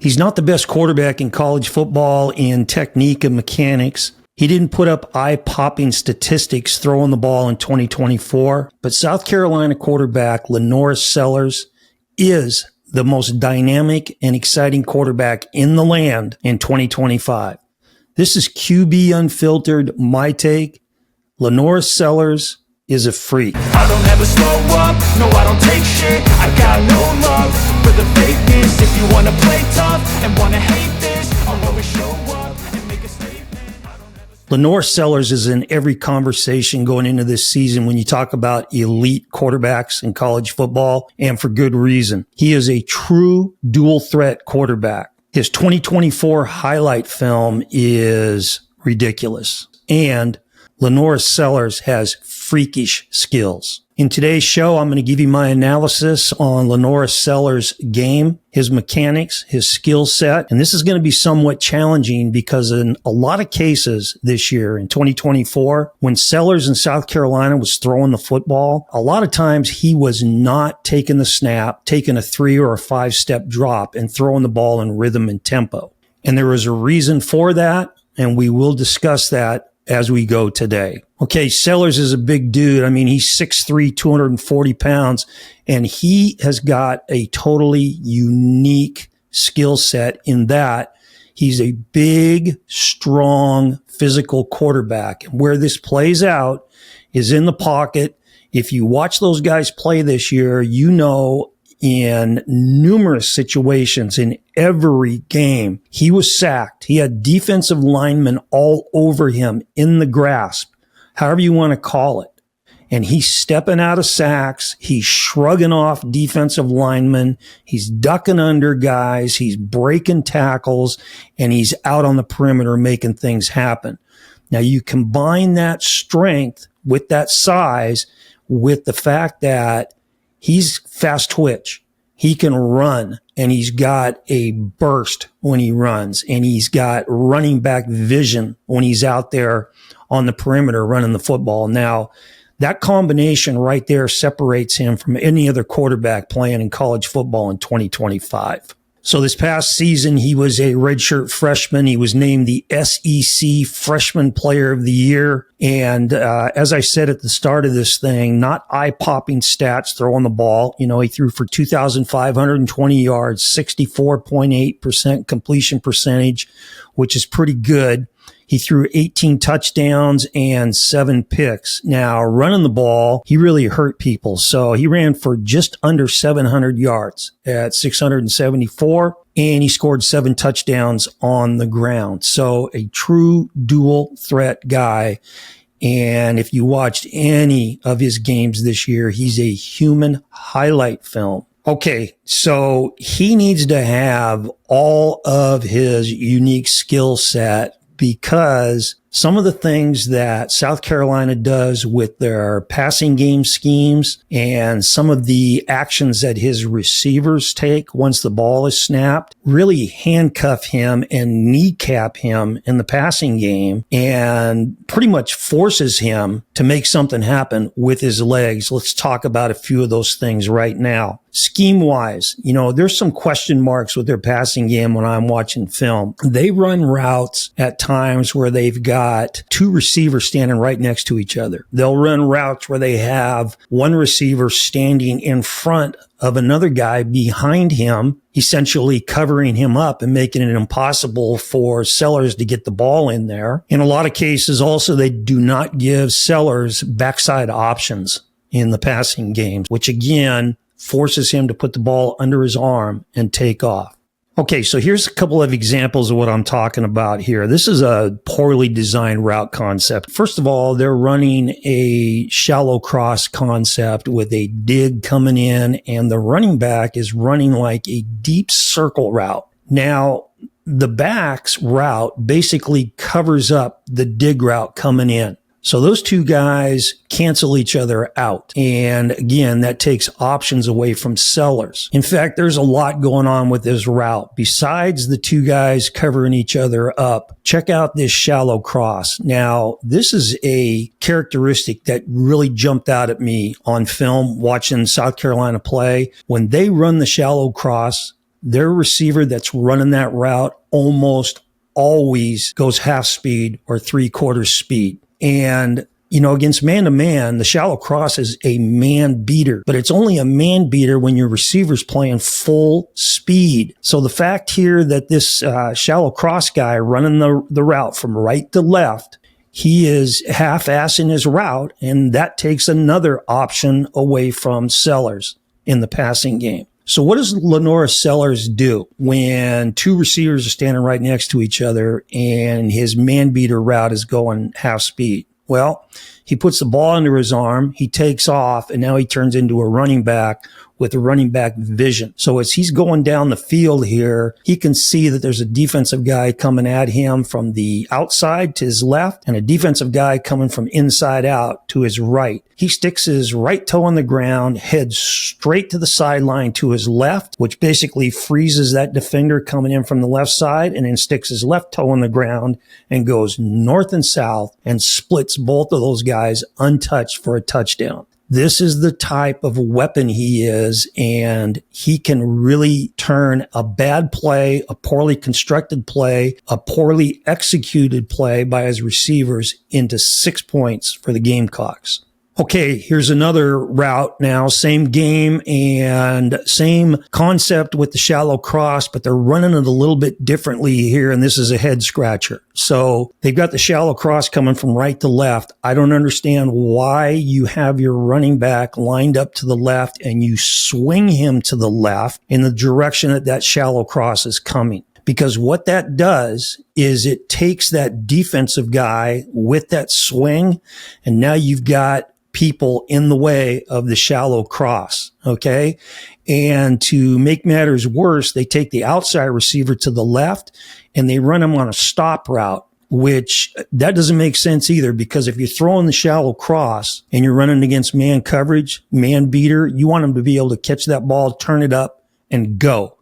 He's not the best quarterback in college football in technique and mechanics. He didn't put up eye-popping statistics throwing the ball in 2024, but South Carolina quarterback LaNorris Sellers is the most dynamic and exciting quarterback in the land in 2025. This is QB Unfiltered, my take. LaNorris Sellers is a freak. I don't ever slow up, no I don't take shit. I got no love for the fakeness. If you wanna play tough and wanna hate this, I'll always show up and make a statement. LaNorris Sellers is in every conversation going into this season when you talk about elite quarterbacks in college football, and for good reason. He is a true dual threat quarterback. His 2024 highlight film is ridiculous, and LaNorris Sellers has freakish skills. In today's show, I'm going to give you my analysis on LaNorris Sellers' game, his mechanics, his skill set. And this is going to be somewhat challenging because in a lot of cases this year in 2024, when Sellers in South Carolina was throwing the football, a lot of times he was not taking the snap, taking a 3 or a 5 step drop and throwing the ball in rhythm and tempo. And there was a reason for that, and we will discuss that as we go today. Okay, Sellers is a big dude. I mean, he's 6'3", 240 pounds, and he has got a totally unique skill set in that he's a big, strong, physical quarterback. And where this plays out is in the pocket. If you watch those guys play this year, you know in numerous situations in every game, he was sacked. He had defensive linemen all over him in the grasp, however you want to call it. And he's stepping out of sacks. He's shrugging off defensive linemen. He's ducking under guys. He's breaking tackles, and he's out on the perimeter making things happen. Now you combine that strength with that size with the fact that he's fast twitch. He can run, and he's got a burst when he runs, and he's got running back vision when he's out there on the perimeter running the football. Now, that combination right there separates him from any other quarterback playing in college football in 2025. So this past season, he was a redshirt freshman. He was named the SEC Freshman Player of the Year. And as I said at the start of this thing, not eye-popping stats throwing the ball. You know, he threw for 2,520 yards, 64.8% completion percentage, which is pretty good. He threw 18 touchdowns and 7 picks. Now, running the ball, he really hurt people. So he ran for just under 700 yards at 674, and he scored 7 touchdowns on the ground. So a true dual threat guy. And if you watched any of his games this year, he's a human highlight film. Okay, so he needs to have all of his unique skill set, because some of the things that South Carolina does with their passing game schemes and some of the actions that his receivers take once the ball is snapped really handcuff him and kneecap him in the passing game and pretty much forces him to make something happen with his legs. Let's talk about a few of those things right now. Scheme-wise, you know, there's some question marks with their passing game when I'm watching film. They run routes at times where they've got 2 receivers standing right next to each other. They'll run routes where they have one receiver standing in front of another guy behind him, essentially covering him up and making it impossible for Sellers to get the ball in there. In a lot of cases, also, they do not give Sellers backside options in the passing game, which again forces him to put the ball under his arm and take off. Okay, so here's a couple of examples of what I'm talking about here. This is a poorly designed route concept. First of all, they're running a shallow cross concept with a dig coming in, and the running back is running like a deep circle route. Now, the back's route basically covers up the dig route coming in. So those two guys cancel each other out. And again, that takes options away from Sellers. In fact, there's a lot going on with this route. Besides the two guys covering each other up, check out this shallow cross. Now, this is a characteristic that really jumped out at me on film watching South Carolina play. When they run the shallow cross, their receiver that's running that route almost always goes half speed or 3/4 speed. And against man-to-man, the shallow cross is a man beater, but it's only a man beater when your receiver's playing full speed. So the fact here that this shallow cross guy running the route from right to left, he is half-assing his route, and that takes another option away from Sellers in the passing game. So what does LaNorris Sellers do when two receivers are standing right next to each other and his man beater route is going half speed? Well, he puts the ball under his arm, he takes off, and now he turns into a running back with a running back vision. So as he's going down the field here, he can see that there's a defensive guy coming at him from the outside to his left and a defensive guy coming from inside out to his right. He sticks his right toe on the ground, heads straight to the sideline to his left, which basically freezes that defender coming in from the left side, and then sticks his left toe on the ground and goes north and south and splits both of those guys untouched for a touchdown. This is the type of weapon he is, and he can really turn a bad play, a poorly constructed play, a poorly executed play by his receivers into 6 points for the Gamecocks. Okay, here's another route now, same game and same concept with the shallow cross, but they're running it a little bit differently here, and this is a head scratcher. So they've got the shallow cross coming from right to left. I don't understand why you have your running back lined up to the left and you swing him to the left in the direction that shallow cross is coming. Because what that does is it takes that defensive guy with that swing, and now you've got people in the way of the shallow cross. Okay. And to make matters worse, they take the outside receiver to the left and they run him on a stop route, which that doesn't make sense either, because if you're throwing the shallow cross and you're running against man coverage, man beater, you want him to be able to catch that ball, turn it up and go.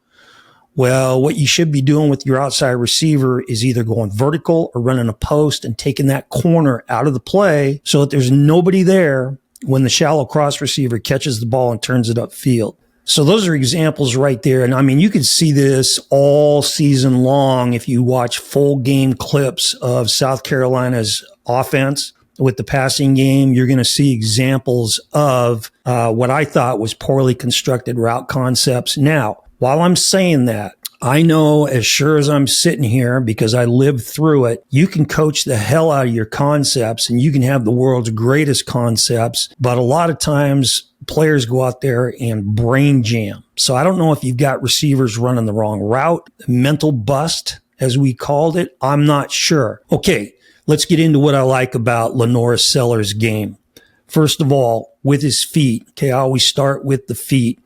Well, what you should be doing with your outside receiver is either going vertical or running a post and taking that corner out of the play so that there's nobody there when the shallow cross receiver catches the ball and turns it upfield. So those are examples right there. And I mean, you could see this all season long if you watch full game clips of South Carolina's offense. With the passing game, you're going to see examples of what I thought was poorly constructed route concepts. Now, while I'm saying that, I know as sure as I'm sitting here, because I lived through it, you can coach the hell out of your concepts and you can have the world's greatest concepts, but a lot of times players go out there and brain jam. So I don't know if you've got receivers running the wrong route, mental bust, as we called it. I'm not sure. Okay, let's get into what I like about LaNorris Sellers' game. First of all, with his feet. Okay, I always start with the feet.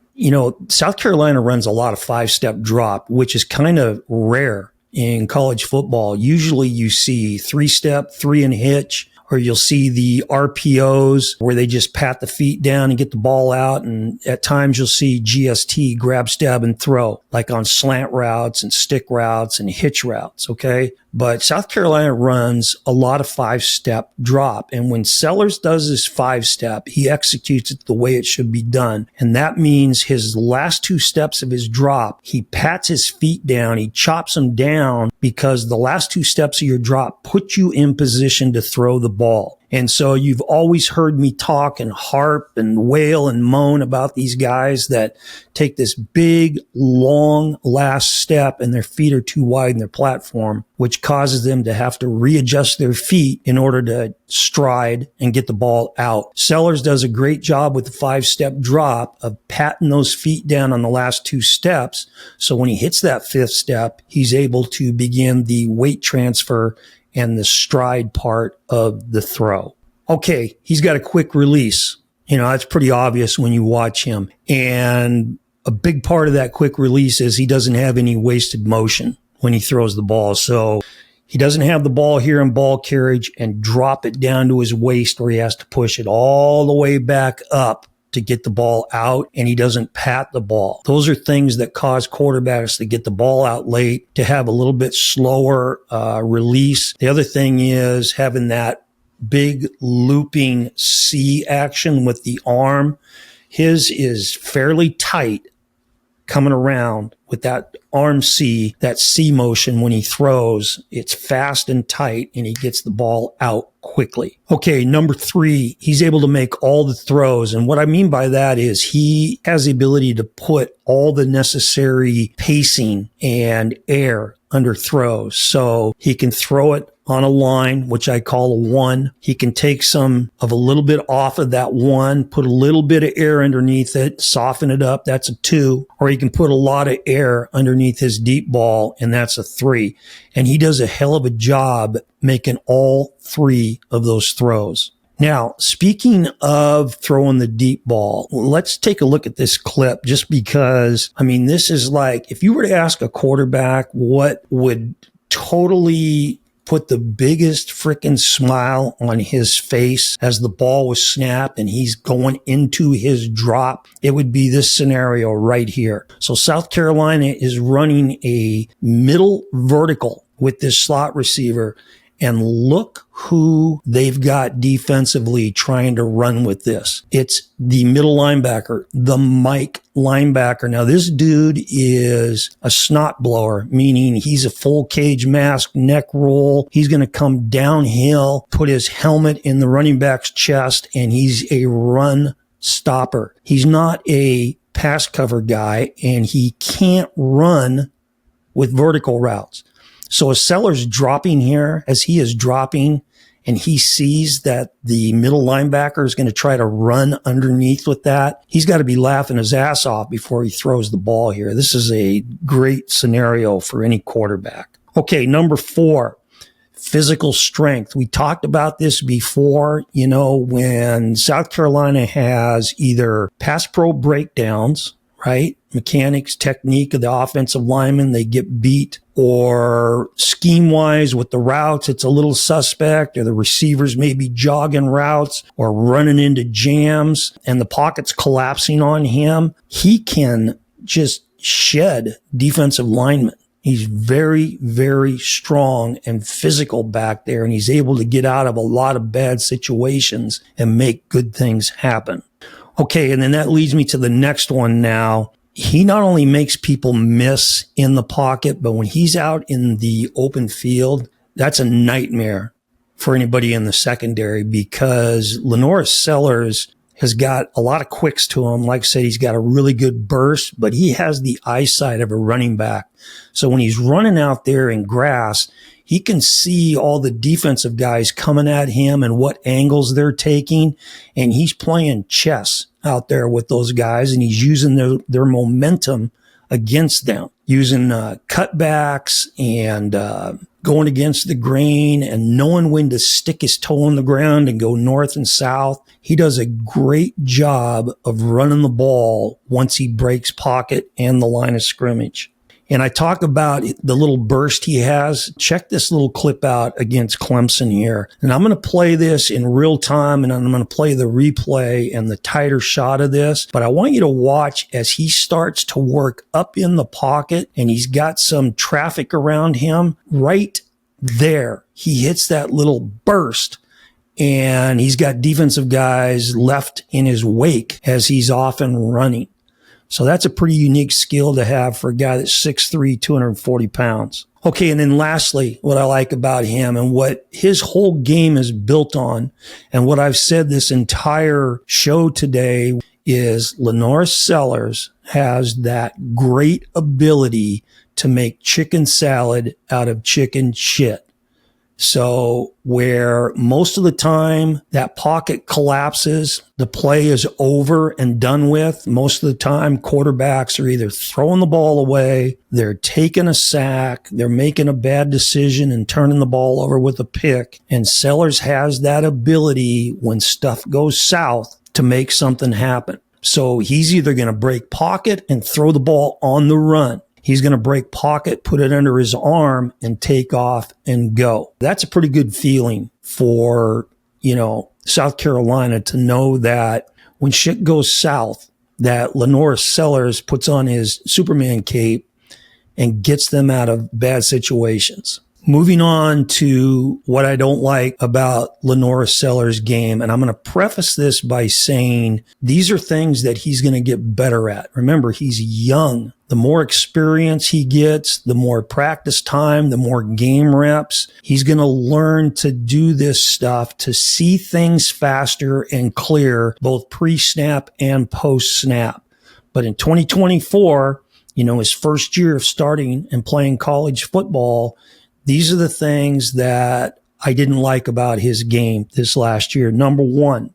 South Carolina runs a lot of 5-step drop, which is kind of rare in college football. Usually you see 3-step, 3 and hitch, or you'll see the RPOs where they just pat the feet down and get the ball out. And at times you'll see GST, grab, stab, and throw, like on slant routes and stick routes and hitch routes. Okay. But South Carolina runs a lot of 5-step drop. And when Sellers does his 5-step, he executes it the way it should be done. And that means his last 2 steps of his drop, he pats his feet down, he chops them down, because the last 2 steps of your drop put you in position to throw the ball. And so you've always heard me talk and harp and wail and moan about these guys that take this big, long last step and their feet are too wide in their platform, which causes them to have to readjust their feet in order to stride and get the ball out. Sellers does a great job with the 5-step drop of patting those feet down on the last 2 steps. So when he hits that 5th step, he's able to begin the weight transfer and the stride part of the throw. Okay, he's got a quick release. That's pretty obvious when you watch him. And a big part of that quick release is he doesn't have any wasted motion when he throws the ball. So he doesn't have the ball here in ball carriage and drop it down to his waist where he has to push it all the way back up to get the ball out, and he doesn't pat the ball. Those are things that cause quarterbacks to get the ball out late, to have a little bit slower release. The other thing is having that big looping C action with the arm. His is fairly tight, coming around with that arm C, that C motion when he throws. It's fast and tight, and he gets the ball out quickly. Okay, number 3, he's able to make all the throws. And what I mean by that is he has the ability to put all the necessary pacing and air under throws. So he can throw it on a line, which I call a 1. He can take some of a little bit off of that 1, put a little bit of air underneath it, soften it up. That's a 2. Or he can put a lot of air underneath his deep ball, and that's a 3. And he does a hell of a job making all 3 of those throws. Now, speaking of throwing the deep ball, let's take a look at this clip just because, I mean, this is like, if you were to ask a quarterback what would totally put the biggest freaking smile on his face as the ball was snapped and he's going into his drop, it would be this scenario right here. So South Carolina is running a middle vertical with this slot receiver, and look who they've got defensively trying to run with this. It's the middle linebacker, the Mike linebacker. Now, this dude is a snot blower, meaning he's a full cage mask, neck roll. He's going to come downhill, put his helmet in the running back's chest, and he's a run stopper. He's not a pass cover guy, and he can't run with vertical routes. So as Sellers dropping here, as he is dropping, and he sees that the middle linebacker is going to try to run underneath with that, he's got to be laughing his ass off before he throws the ball here. This is a great scenario for any quarterback. Okay, number 4, physical strength. We talked about this before, you know, when South Carolina has either pass pro breakdowns, right? Mechanics, technique of the offensive lineman, they get beat, or scheme-wise with the routes, it's a little suspect, or the receivers may be jogging routes or running into jams and the pocket's collapsing on him. He can just shed defensive linemen. He's very, very strong and physical back there, and he's able to get out of a lot of bad situations and make good things happen. Okay, and then that leads me to the next one now. He not only makes people miss in the pocket, but when he's out in the open field, that's a nightmare for anybody in the secondary, because LaNorris Sellers has got a lot of quicks to him. Like I said, he's got a really good burst, but he has the eyesight of a running back. So when he's running out there in grass, he can see all the defensive guys coming at him and what angles they're taking. And he's playing chess out there with those guys, and he's using their momentum against them, using cutbacks and going against the grain and knowing when to stick his toe in the ground and go north and south. He does a great job of running the ball once he breaks pocket and the line of scrimmage. And I talk about the little burst he has. Check this little clip out against Clemson here. And I'm going to play this in real time, and I'm going to play the replay and the tighter shot of this. But I want you to watch as he starts to work up in the pocket, and he's got some traffic around him. Right there, he hits that little burst, and he's got defensive guys left in his wake as he's off and running. So that's a pretty unique skill to have for a guy that's 6'3", 240 pounds. Okay, and then lastly, what I like about him and what his whole game is built on, and what I've said this entire show today, is LaNorris Sellers has that great ability to make chicken salad out of chicken shit. So where most of the time that pocket collapses, the play is over and done with. Most of the time quarterbacks are either throwing the ball away, they're taking a sack, they're making a bad decision and turning the ball over with a pick. And Sellers has that ability when stuff goes south to make something happen. So he's either going to break pocket and throw the ball on the run. He's going to break pocket, put it under his arm, and take off and go. That's a pretty good feeling for, South Carolina to know that when shit goes south, that LaNorris Sellers puts on his Superman cape and gets them out of bad situations. Moving on to what I don't like about LaNorris Sellers' game, and I'm going to preface this by saying these are things that he's going to get better at. Remember, he's young. The more experience he gets, the more practice time, the more game reps, he's going to learn to do this stuff, to see things faster and clear, both pre-snap and post-snap. But in 2024, his first year of starting and playing college football, these are the things that I didn't like about his game this last year. Number one,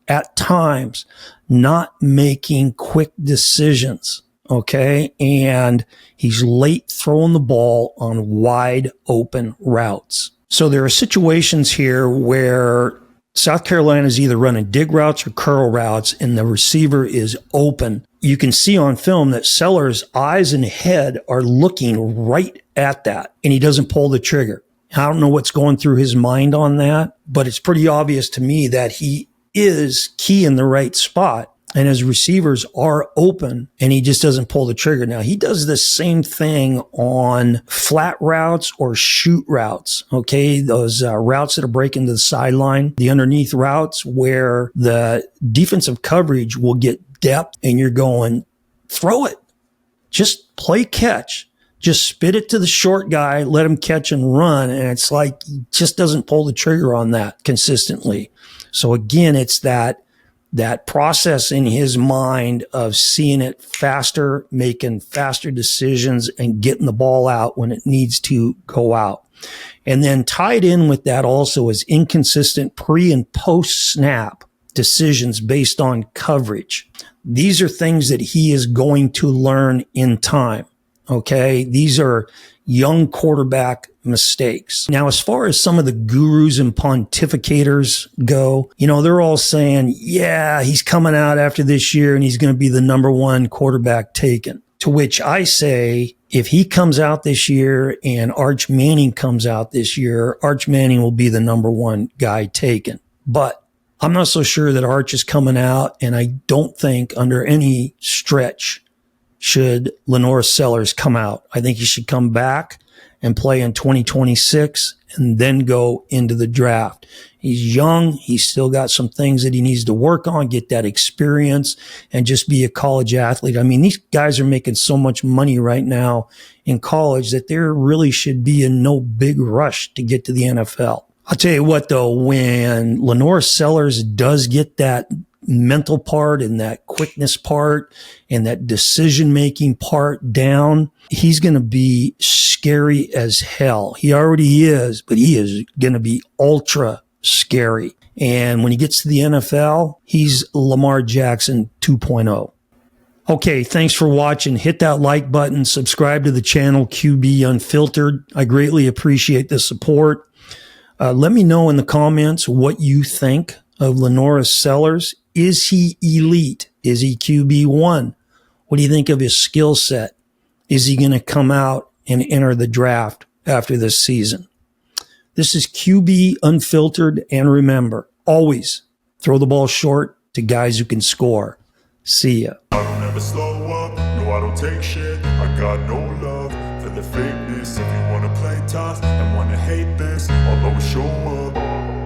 at times, not making quick decisions, okay? And he's late throwing the ball on wide open routes. So there are situations here where South Carolina is either running dig routes or curl routes, and the receiver is open. You can see on film that Sellers' eyes and head are looking right at that, and he doesn't pull the trigger. I don't know what's going through his mind on that, but it's pretty obvious to me that he is key in the right spot, and his receivers are open, and he just doesn't pull the trigger. Now, he does the same thing on flat routes or shoot routes, okay? Those routes that are breaking to the sideline, the underneath routes where the defensive coverage will get depth and you're going, throw it. Just play catch. Just spit it to the short guy, let him catch and run. And it's like he just doesn't pull the trigger on that consistently. So again, it's that process in his mind of seeing it faster, making faster decisions, and getting the ball out when it needs to go out. And then tied in with that also is inconsistent pre and post snap decisions based on coverage. These are things that he is going to learn in time. Okay. These are young quarterback mistakes. Now, as far as some of the gurus and pontificators go, they're all saying, yeah, he's coming out after this year and he's going to be the number one quarterback taken. To which I say, if he comes out this year and Arch Manning comes out this year, Arch Manning will be the number one guy taken. But I'm not so sure that Arch is coming out, and I don't think under any stretch should LaNorris Sellers come out. I think he should come back and play in 2026 and then go into the draft. He's young. He's still got some things that he needs to work on, get that experience, and just be a college athlete. I mean, these guys are making so much money right now in college that there really should be in no big rush to get to the NFL. I'll tell you what, though, when LaNorris Sellers does get that mental part and that quickness part and that decision-making part down, he's going to be scary as hell. He already is, but he is going to be ultra scary. And when he gets to the NFL, he's Lamar Jackson 2.0. Okay, thanks for watching. Hit that like button, subscribe to the channel QB Unfiltered. I greatly appreciate the support. Let me know in the comments what you think of LaNorris Sellers. Is he elite? Is he QB1? What do you think of his skill set? Is he going to come out and enter the draft after this season? This is QB Unfiltered, and remember, always throw the ball short to guys who can score. See ya. I don't ever slow up, no I don't take shit. I got no love for the fakeness. If you wanna play tough and wanna hate this, I'll always show up.